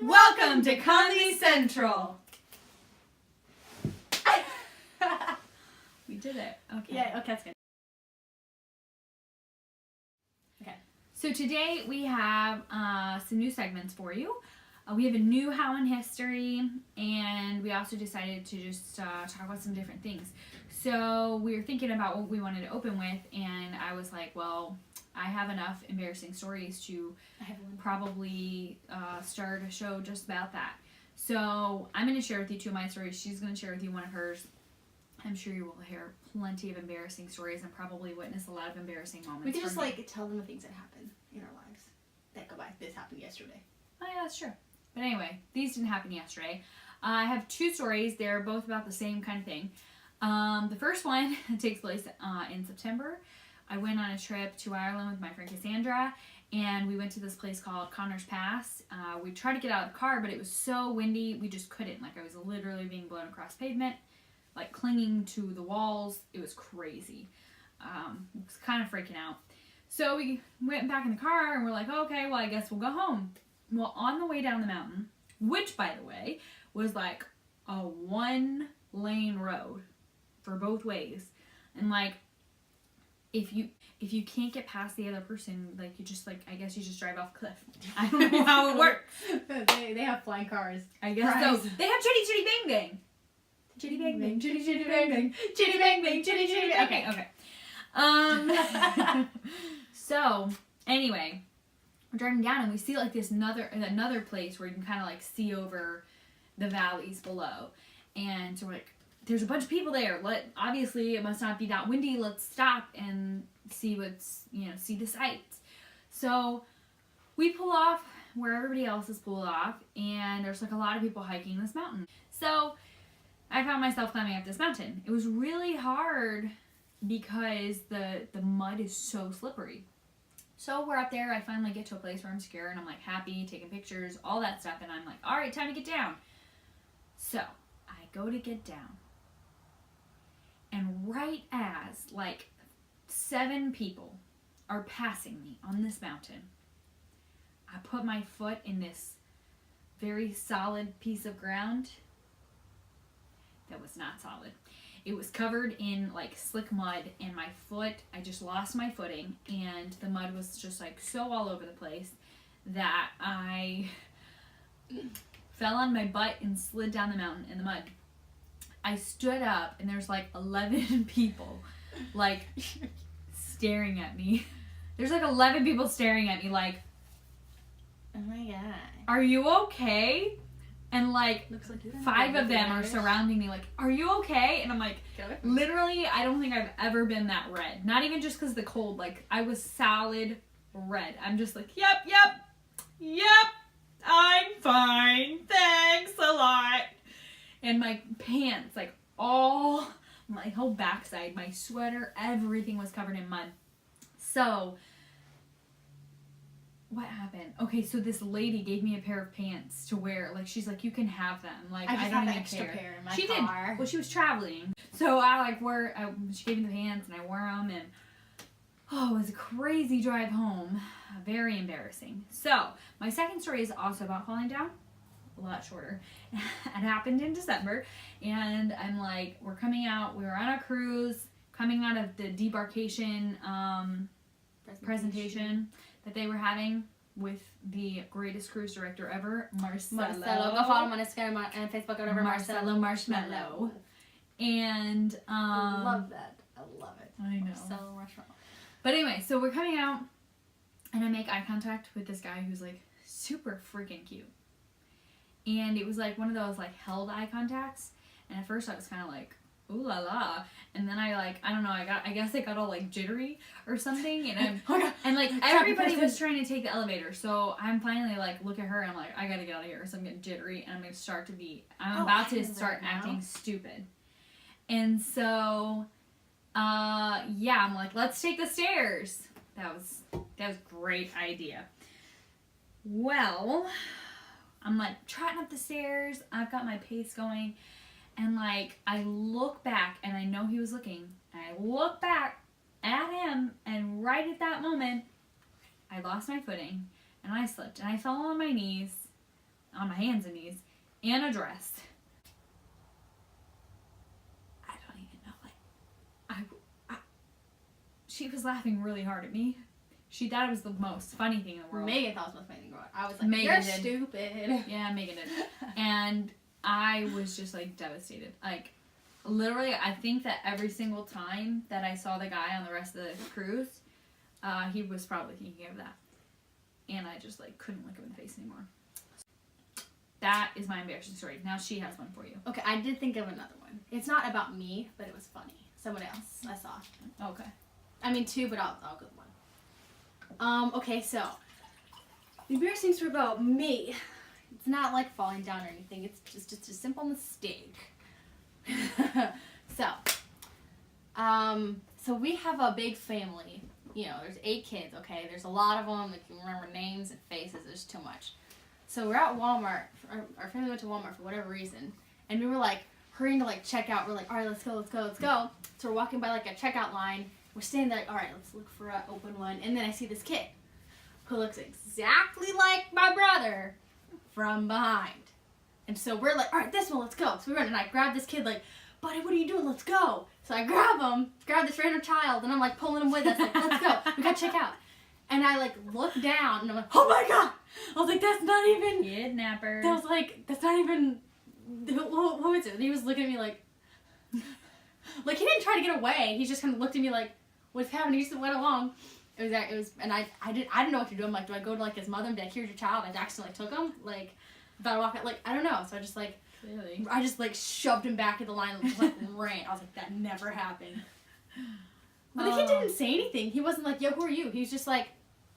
Welcome to Conley Central. We did it. Okay. Yeah, okay, that's good. Okay. So today we have some new segments for you. We have a new How in History, and we also decided to just talk about some different things. So we were thinking about what we wanted to open with, and I was like, well, I have enough embarrassing stories to probably start a show just about that. So I'm going to share with you two of my stories. She's going to share with you one of hers. I'm sure you will hear plenty of embarrassing stories and probably witness a lot of embarrassing moments. We could just tell them the things that happen in our lives that go by. This happened yesterday. Oh yeah, that's true. But anyway, these didn't happen yesterday. I have two stories. They're both about the same kind of thing. The first one takes place in September. I went on a trip to Ireland with my friend Cassandra, and we went to this place called Connor's Pass. We tried to get out of the car, but it was so windy, we just couldn't. Like, I was literally being blown across pavement, like clinging to the walls. It was crazy. I was kind of freaking out. So we went back in the car, and we're like, okay, well, I guess we'll go home. Well, on the way down the mountain, which, by the way, was like a one-lane road for both ways, and like, if you can't get past the other person, like, you just, like, I guess you just drive off a cliff. I don't know how it works. They have flying cars. I guess so. They have chitty chitty bang bang. Chitty bang bang. Chitty chitty bang bang. Chitty bang bang. Chitty chitty bang. Okay. So anyway, we're driving down and we see like this another place where you can kind of like see over the valleys below, and so we're like, there's a bunch of people there. Obviously it must not be that windy. Let's stop and see see the sights. So we pull off where everybody else has pulled off, and there's like a lot of people hiking this mountain. So I found myself climbing up this mountain. It was really hard because the mud is so slippery. So we're up there. I finally get to a place where I'm secure, and I'm like happy, taking pictures, all that stuff, and I'm like, all right, time to get down. So I go to get down, and right as like 7 people are passing me on this mountain, I put my foot in this very solid piece of ground that was not solid. It was covered in like slick mud, and my foot, I just lost my footing, and the mud was just like so all over the place that I fell on my butt and slid down the mountain in the mud. I stood up, and there's like 11 people like staring at me. There's like 11 people staring at me like, oh my god, are you okay? And like, looks like 5 of them are surrounding me like, are you okay? And I'm like, literally, I don't think I've ever been that red. Not even just because of the cold. Like, I was solid red. I'm just like, yep, I'm fine. Thanks a lot. And my pants, like my whole backside, my sweater, everything was covered in mud. So what happened? Okay, so this lady gave me a pair of pants to wear. Like, she's like, you can have them. Like, I don't even care. Pair in my she car. did. Well, she was traveling, so I she gave me the pants, and I wore them, and it was a crazy drive home. Very embarrassing. So my second story is also about falling down. A lot shorter. It happened in December, and I'm like, we're coming out. We were on a cruise, coming out of the debarkation presentation that they were having with the greatest cruise director ever, Marcelo. Go follow him on Instagram and Facebook over Marcelo Marshmallow. And I love that. I love it. I know. Marcelo Marshmallow. But anyway, so we're coming out, and I make eye contact with this guy who's like super freaking cute. And it was like one of those like held eye contacts, and at first I was kind of like, ooh la la, and then I don't know, I guess I got all like jittery or something, and and like everybody was trying to take the elevator, so I'm finally like, look at her, and I'm like, I gotta get out of here, so I'm getting jittery, and I'm about to start acting stupid. And so I'm like, let's take the stairs. That was a great idea. Well, I'm like trotting up the stairs, I've got my pace going, and like, I look back, and I know he was looking, and I look back at him, and right at that moment, I lost my footing, and I slipped, and I fell on my knees on my hands and knees in a dress. I don't even know. She was laughing really hard at me. She thought it was the most funny thing in the world. Megan thought it was the most funny thing in the world. I was like, Megan you're did. stupid. Yeah, Megan did. And I was just like devastated. Like, literally, I think that every single time that I saw the guy on the rest of the cruise, he was probably thinking of that. And I just like couldn't look him in the face anymore. That is my embarrassing story. Now she has one for you. Okay, I did think of another one. It's not about me, but it was funny. Someone else I saw. Okay. I mean, two, but I'll go with one. Okay, so the embarrassing story about me. It's not like falling down or anything. It's just a simple mistake. So we have a big family. You know, there's 8 kids. Okay, there's a lot of them. If you remember names and faces, there's too much. So we're at Walmart. Our family went to Walmart for whatever reason, and we were like hurrying to like check out. We're like, all right, let's go. So we're walking by like a checkout line. We're standing there like, all right, let's look for an open one. And then I see this kid who looks exactly like my brother from behind. And so we're like, all right, this one, let's go. So we run, and I grab this kid like, buddy, what are you doing? Let's go. So I grab this random child, and I'm like pulling him with us, like, let's go. We gotta check out. And I like look down, and I'm like, oh my God. I was like, that's not even. Kidnapper. I was like, that's not even. Who is it? And he was looking at me like he didn't try to get away. He just kind of looked at me like, what's happening? He just went along. It was, and I didn't know what to do. I'm like, do I go to like his mother and be like, here's your child? I accidentally took him. Like, thought I walk out. Like, I don't know. So I just like, Really? I just like shoved him back in the line and just like ran. I was like, that never happened. But the kid didn't say anything. He wasn't like, yo, who are you? He was just like,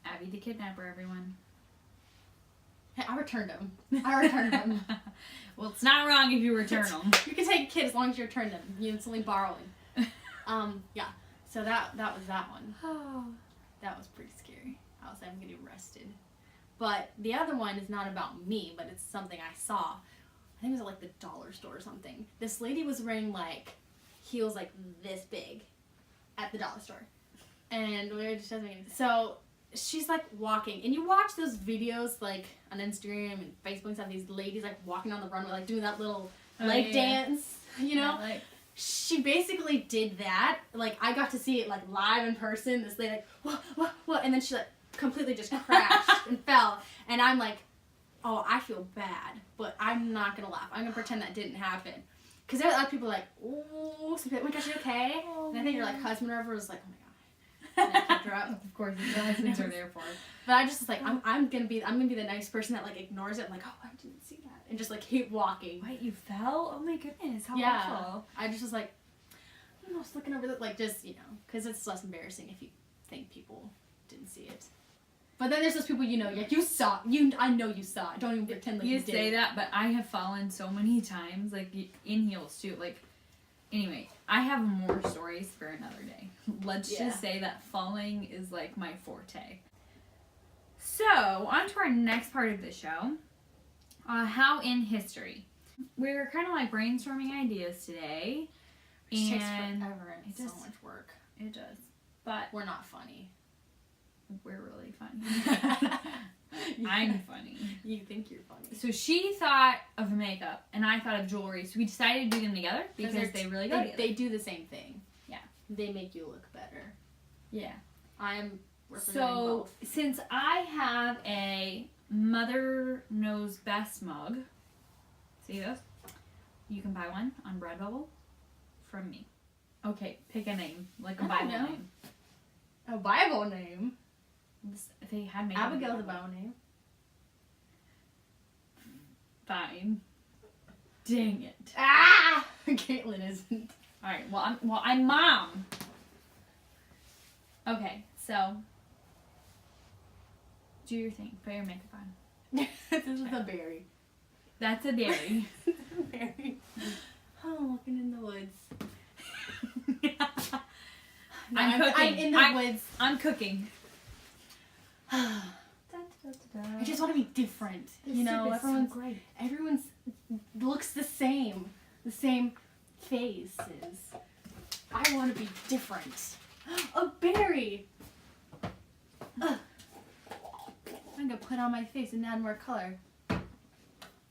Abby the kidnapper, everyone. hey, I returned him. him. Well, it's not wrong if you return them. You can take a kid as long as you return them. It's only borrowing. Yeah. So that was that one. Oh. That was pretty scary. I was like, I'm getting arrested. But the other one is not about me, but it's something I saw. I think it was at like the dollar store or something. This lady was wearing like heels like this big at the dollar store. And it just doesn't make any sense. So she's like walking, and you watch those videos like on Instagram and Facebook and stuff, these ladies like walking on the runway, like doing that little leg dance, you know? Yeah, like, she basically did that. Like, I got to see it like live in person. This lady like, what? And then she like completely just crashed and fell. And I'm like, oh, I feel bad, but I'm not gonna laugh. I'm gonna pretend that didn't happen. Cause there are other people like, oh, my gosh, you okay? Oh, and I think your like husband or whatever was like, oh my god. And I picked her up. of course, the husbands are there for it. But I just was like, I'm gonna be the nice person that like ignores it. I'm like, oh, I didn't see that, and just like keep walking. Wait, you fell? Oh my goodness, how Yeah. awful. I just was like, I was looking over like just, you know, because it's less embarrassing if you think people didn't see it. But then there's those people, you know, like you saw, I know you saw it. Don't even pretend like you did. You say that, but I have fallen so many times, like in heels too. Like, anyway, I have more stories for another day. Let's just say that falling is like my forte. So, on to our next part of the show. How in history. We're kind of like brainstorming ideas today. Which takes And forever and it so does. much work. It does. But We're not funny. we're really funny. I'm funny. You think you're funny. So she thought of makeup, and I thought of jewelry. So we decided to do them together because they really go together. They do the same thing. Yeah. They make you look better. Yeah. I'm representing So both. since I have a Mother Knows Best mug, see this? You can buy one on Redbubble from me. Okay, pick a name, like a I don't Bible know. name. A Bible name. They had makeup. Abigail's a Bible name. Fine. Dang it. Ah! Caitlin isn't. All right. Well, I'm mom. Okay, so do your thing. Put your makeup on. This is a berry. That's a berry. Berry. Oh, I'm walking in the woods. No, I'm cooking. I'm in the woods. I'm cooking. I just want to be different. You know, everyone's looks the same faces. I want to be different. A berry. I'm gonna put on my face and add more color.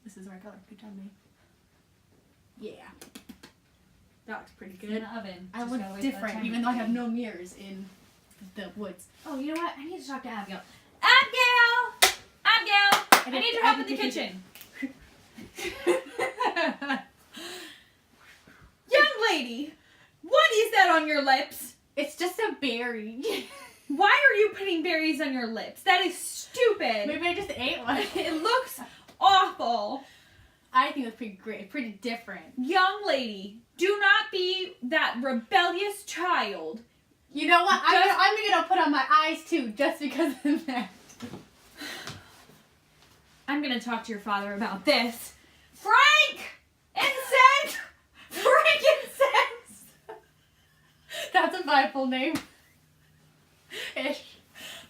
This is the right color. Good job, me. Yeah. That looks pretty In good. the oven. I Just look gotta wait for that different, time even to though I have be. no mirrors in the woods. Oh, you know what? I need to talk to Abigail. Abigail! Abigail! I need your help in the kitchen. Young lady, what is that on your lips? It's just a berry. Why are you putting berries on your lips? That is stupid. Maybe I just ate one. It looks awful. I think it's pretty great, pretty different. Young lady, do not be that rebellious child. You know what? I'm gonna put on my eyes too, just because of that. I'm gonna talk to your father about this. Frank! Incense! Frankincense! That's my full name. Ish.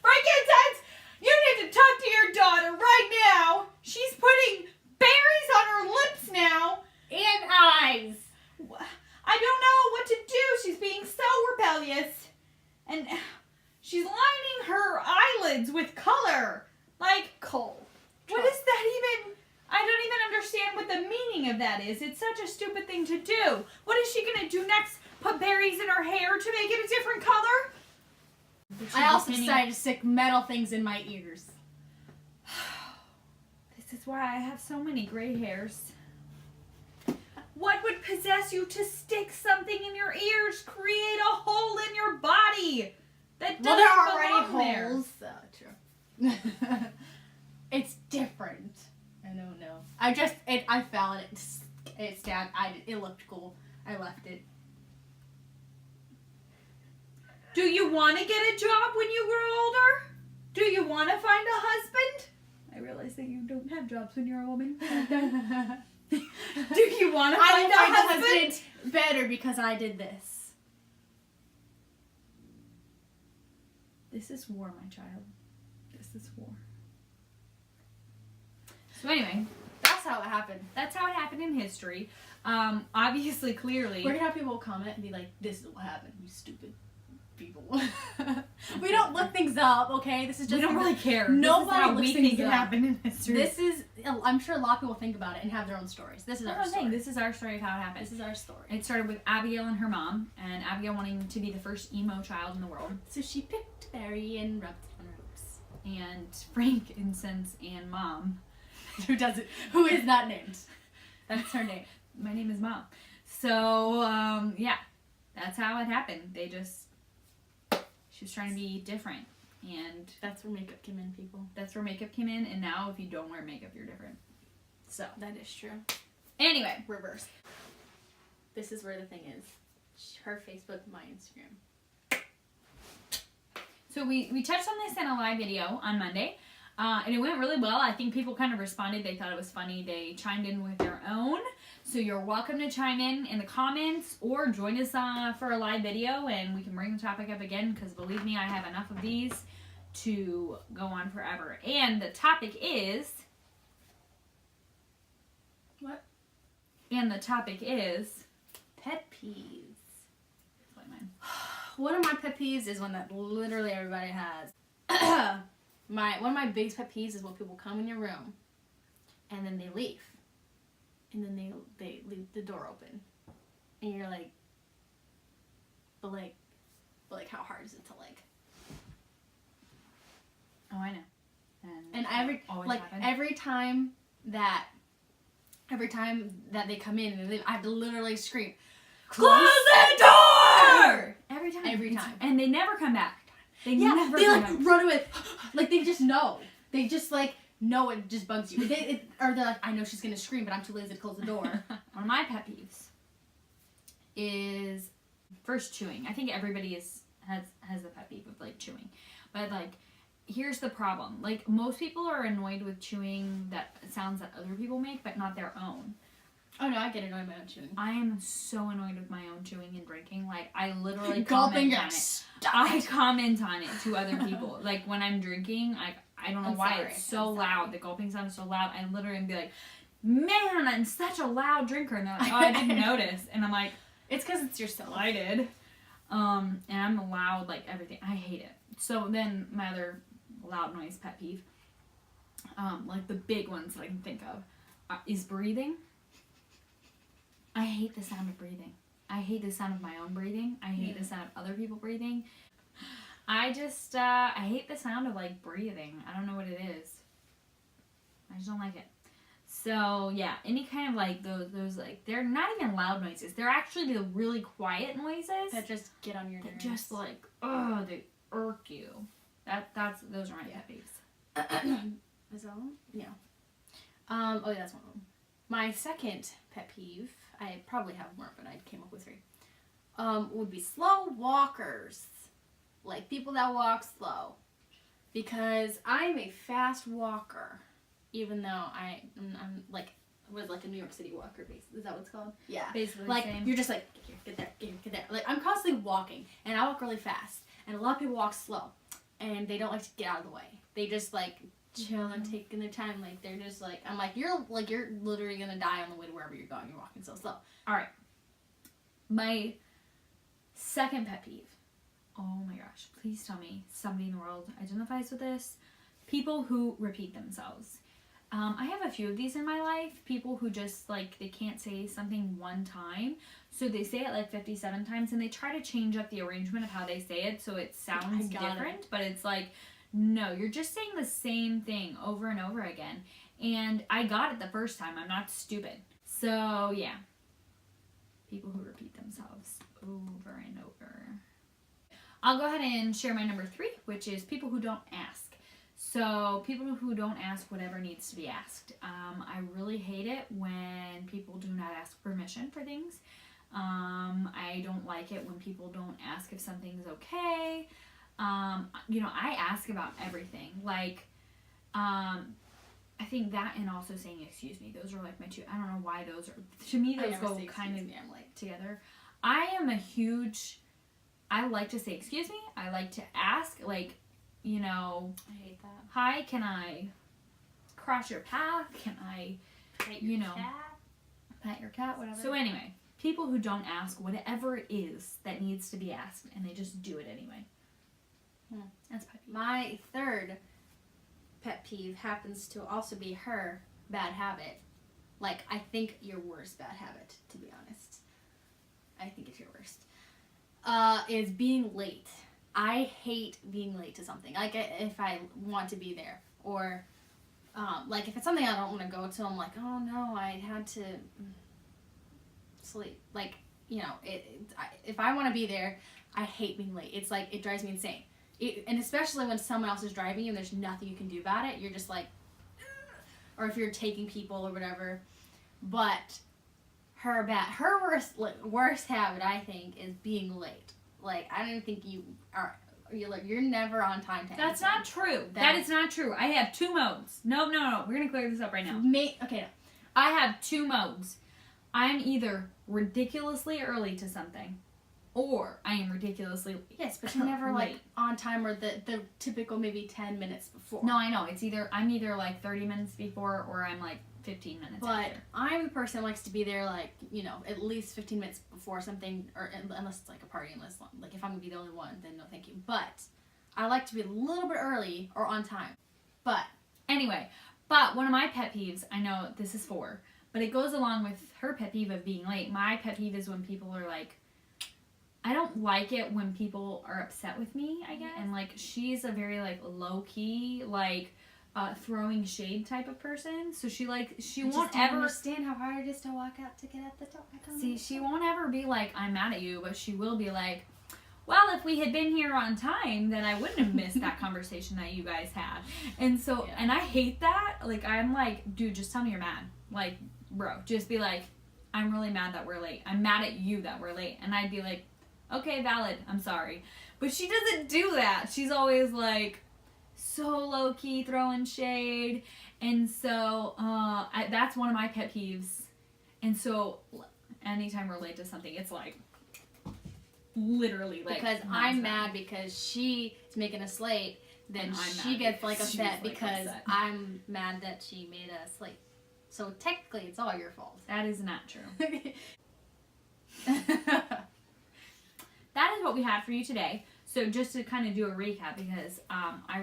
Frankincense! You need to talk to your daughter right now. She's putting berries on her lips now. And eyes. I don't know what to do. She's being so rebellious. And she's lining her eyelids with color. Like, Coal. what is that even? I don't even understand what the meaning of that is. It's such a stupid thing to do. What is she going to do next? Put berries in her hair to make it a different color? I also decided to stick metal things in my ears. This is why I have so many gray hairs. What would possess you to stick something in your ears? Create a hole in your body. That Well, doesn't there are already belong there. holes. True. It's different. I don't know. I fell and it stabbed. It looked cool. I left it. Do you want to get a job when you grow older? Do you want to find a husband? I realize that you don't have jobs when you're a woman. Do you want to I find will a find a husband? husband better because I did this. This is war, my child. This is war. So anyway, That's how it happened. that's how it happened in history. Obviously, clearly. We're gonna have people comment and be like, "This is what happened, you stupid people." We don't look things up, okay? This is just we don't really care. Nobody this is how looks we things think it up. happened in history. This is. I'm sure a lot of people think about it and have their own stories. This is That's our what I'm saying. story. This is our story of how it happened. This is our story. It started with Abigail and her mom, and Abigail wanting to be the first emo child in the world, So she picked berry and rubbed it on her lips. and frankincense and mom. Who does it? Who is not named? That's her name. My name is Mom. So, yeah, that's how it happened. She was trying to be different, and That's where makeup came in, people. that's where makeup came in, and now if you don't wear makeup, you're different. So, That is true. anyway, Reverse. This is where the thing is. Her Facebook, my Instagram. so we touched on this in a live video on Monday, and it went really well. I think people kind of responded. They thought it was funny. They chimed in with their own. So you're welcome to chime in the comments or join us for a live video, and we can bring the topic up again, because believe me, I have enough of these to go on forever. And the topic is... What? And the topic is... Pet peeves. Wait, mine. One of my pet peeves is one that literally everybody has. One of my biggest pet peeves is when people come in your room and then they leave. And then they leave the door open. And you're like, but how hard is it to like? Oh, I know. And always happen. every time that they come in and they leave, I have to literally scream, Close the door! Every time. Every time. And they never come back. They Yeah, never they come like back. run away. Like they just know. They just like know it just bugs you. Or they're like, I know she's gonna scream, but I'm too lazy to close the door. One of my pet peeves is first chewing. I think everybody has the pet peeve of like chewing, but like here's the problem. Like most people are annoyed with chewing that sounds that other people make, but not their own. Oh no, I get annoyed by my own chewing. I am so annoyed with my own chewing and drinking. Like I literally Gulping comment on it. I comment on it to other people. Like when I'm drinking, I don't know why it's so loud. The gulping sound is so loud. I literally be like, man, I'm such a loud drinker. And they're like, oh, I didn't notice. And I'm like, it's because it's yourself. I did. And I'm loud, like everything. I hate it. So then my other loud noise pet peeve, like the big ones that I can think of, is breathing. I hate the sound of breathing. I hate the sound of my own breathing. I hate the sound of other people breathing. I just, I hate the sound of, like, breathing. I don't know what it is. I just don't like it. So, yeah, any kind of, like, those like, they're not even loud noises. They're actually the really quiet noises. That just get on your nerves. Just, like, oh, they irk you. Those are my pet peeves. Is that one? Yeah. Oh, yeah, that's one of them. My second pet peeve, I probably have more, but I came up with 3, would be slow walkers. Like, people that walk slow. Because I'm a fast walker, even though I'm like, was like a New York City walker, basically. Is that what it's called? Yeah. Basically, like, same. you're just like, get there, get there. Like, I'm constantly walking, and I walk really fast. And a lot of people walk slow, and they don't like to get out of the way. They just, like, chill and taking their time. Like, they're just like, I'm like, you're literally gonna die on the way to wherever you're going. You're walking so slow. Alright. My second pet peeve. Oh my gosh. Please tell me somebody in the world identifies with this. People who repeat themselves. I have a few of these in my life. People who just, like, they can't say something one time. So they say it, like, 57 times. And they try to change up the arrangement of how they say it so it sounds different. But it's like, no, you're just saying the same thing over and over again. And I got it the first time. I'm not stupid. So, yeah. People who repeat themselves over and over. I'll go ahead and share my number 3, which is people who don't ask. So, people who don't ask whatever needs to be asked. I really hate it when people do not ask permission for things. I don't like it when people don't ask if something's okay. You know, I ask about everything. Like, I think that and also saying excuse me. Those are like my 2. I don't know why those are. To me, those go kind of like together. I am a huge. I like to say excuse me. I like to ask, like, you know. I hate that. Hi, can I cross your path? Can I, Pet your cat? Pet your cat, whatever. So anyway, people who don't ask whatever it is that needs to be asked, and they just do it anyway. That's pet peeve. My third pet peeve happens to also be her bad habit. Like, I think your worst bad habit, to be honest. I think it's your worst. Is being late. I hate being late to something. Like, if I want to be there. Or, like, if it's something I don't want to go to, I'm like, oh no, I had to sleep. Like, you know, if I want to be there, I hate being late. It's like, it drives me insane. And especially when someone else is driving you and there's nothing you can do about it, you're just like, or if you're taking people or whatever. But her worst habit, I think, is being late. Like, I don't think you're never on time to That's anything. not true. That is not true. I have 2 modes. No. We're going to clear this up right now. Okay. I have 2 modes. I'm either ridiculously early to something, or I am ridiculously Yes, but you're never like on time or the typical maybe 10 minutes before. No, I know. I'm either like 30 minutes before or I'm like 15 minutes But after. I'm the person that likes to be there, like, you know, at least 15 minutes before something, or unless it's like a party, like if I'm gonna be the only one, then no thank you. But I like to be a little bit early or on time. But anyway, one of my pet peeves, I know this is 4, but it goes along with her pet peeve of being late. My pet peeve is when people are like, I don't like it when people are upset with me, I guess. And like, she's a very like low key, like throwing shade type of person. So she won't ever understand how hard it is to walk out to get at the top. See, she won't ever be like, I'm mad at you, but she will be like, well, if we had been here on time, then I wouldn't have missed that conversation that you guys had. And so, and I hate that. Like, I'm like, dude, just tell me you're mad. Like, bro, just be like, I'm really mad that we're late. I'm mad at you that we're late. And I'd be like, okay, valid. I'm sorry. But she doesn't do that. She's always like so low key throwing shade. And so that's one of my pet peeves. And so anytime we're late to something, it's like literally like, because I'm mad because she is making us late, then she gets like upset because I'm mad that she made us late. So technically it's all your fault. That is not true. That is what we had for you today. So just to kind of do a recap, because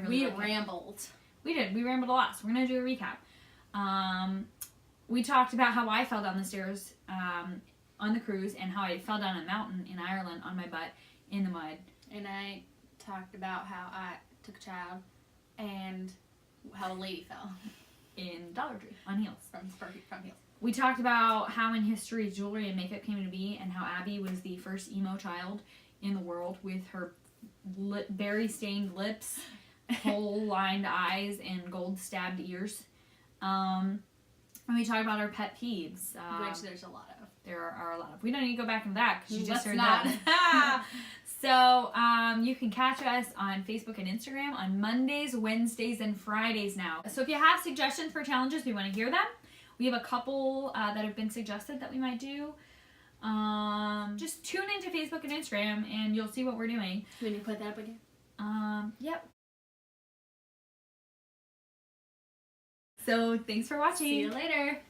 we rambled. We did. We rambled a lot. So we're going to do a recap. We talked about how I fell down the stairs on the cruise and how I fell down a mountain in Ireland on my butt in the mud. And I talked about how I took a child and how a lady fell. In Dollar Tree on heels. From heels. We talked about how in history jewelry and makeup came to be and how Abby was the first emo child in the world with her berry stained lips, hole lined eyes, and gold stabbed ears. And we talked about our pet peeves. Which there's a lot of. There are a lot of. We don't need to go back into that because you just heard not. that. So you can catch us on Facebook and Instagram on Mondays, Wednesdays, and Fridays now. So if you have suggestions for challenges, we want to hear them. We have a couple that have been suggested that we might do. Just tune into Facebook and Instagram and you'll see what we're doing. Can you put that up again? Yep. So thanks for watching. See you later.